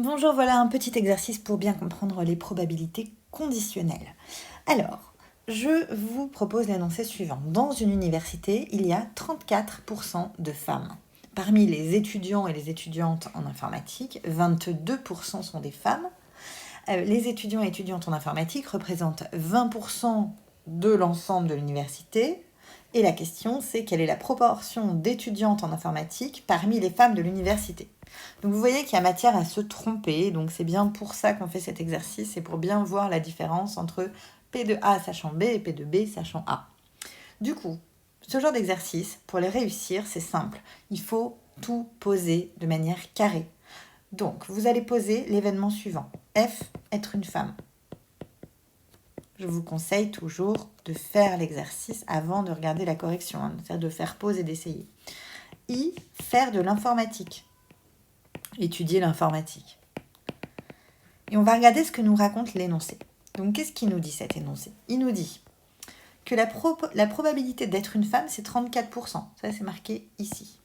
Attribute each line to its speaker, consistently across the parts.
Speaker 1: Bonjour, voilà un petit exercice pour bien comprendre les probabilités conditionnelles. Alors, je vous propose l'énoncé suivant. Dans une université, il y a 34% de femmes. Parmi les étudiants et les étudiantes en informatique, 22% sont des femmes. Les étudiants et étudiantes en informatique représentent 20% de l'ensemble de l'université. Et la question, c'est quelle est la proportion d'étudiantes en informatique parmi les femmes de l'université. Donc vous voyez qu'il y a matière à se tromper, donc c'est bien pour ça qu'on fait cet exercice, c'est pour bien voir la différence entre P de A sachant B et P de B sachant A. Du coup, ce genre d'exercice, pour les réussir, c'est simple. Il faut tout poser de manière carrée. Donc, vous allez poser l'événement suivant. F, être une femme. Je vous conseille toujours de faire l'exercice avant de regarder la correction, c'est-à-dire de faire pause et d'essayer. I, faire de l'informatique. Étudier l'informatique. Et on va regarder ce que nous raconte l'énoncé. Donc, qu'est-ce qu'il nous dit cet énoncé? Il nous dit que la probabilité d'être une femme, c'est 34%. Ça, c'est marqué ici.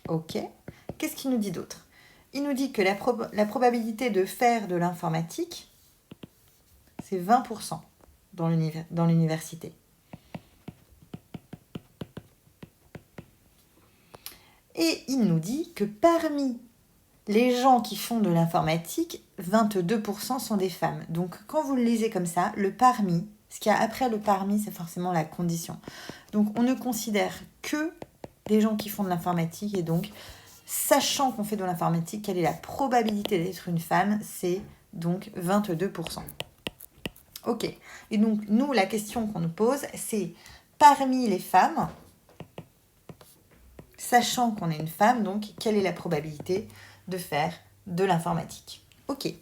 Speaker 1: Ok. Qu'est-ce qu'il nous dit d'autre? Il nous dit que la probabilité de faire de l'informatique, c'est 20% dans l'université. Et il nous dit que parmi les gens qui font de l'informatique, 22% sont des femmes. Donc quand vous le lisez comme ça, le parmi, ce qu'il y a après le parmi, c'est forcément la condition. Donc on ne considère que des gens qui font de l'informatique et donc, sachant qu'on fait de l'informatique, quelle est la probabilité d'être une femme? C'est donc 22%. Ok. Et donc nous, la question qu'on nous pose, c'est parmi les femmes, sachant qu'on est une femme, donc quelle est la probabilité de faire de l'informatique? Ok,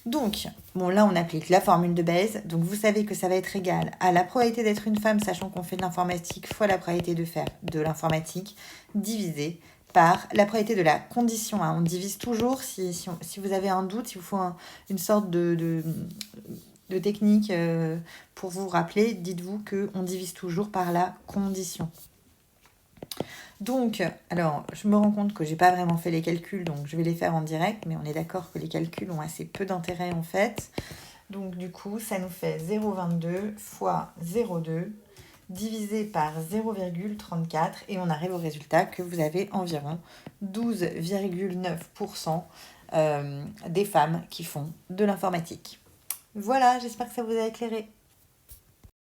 Speaker 1: donc, bon là on applique la formule de Bayes, donc vous savez que ça va être égal à la probabilité d'être une femme, sachant qu'on fait de l'informatique, fois la probabilité de faire de l'informatique, divisé par la probabilité de la condition. On divise toujours, si vous avez un doute, il vous faut une sorte de technique pour vous rappeler, dites-vous qu'on divise toujours par la condition. Donc, alors, je me rends compte que j'ai pas vraiment fait les calculs, donc je vais les faire en direct, mais on est d'accord que les calculs ont assez peu d'intérêt en fait. Donc, du coup, ça nous fait 0,22 fois 0,2 divisé par 0,34 et on arrive au résultat que vous avez environ 12,9% des femmes qui font de l'informatique. Voilà, j'espère que ça vous a éclairé.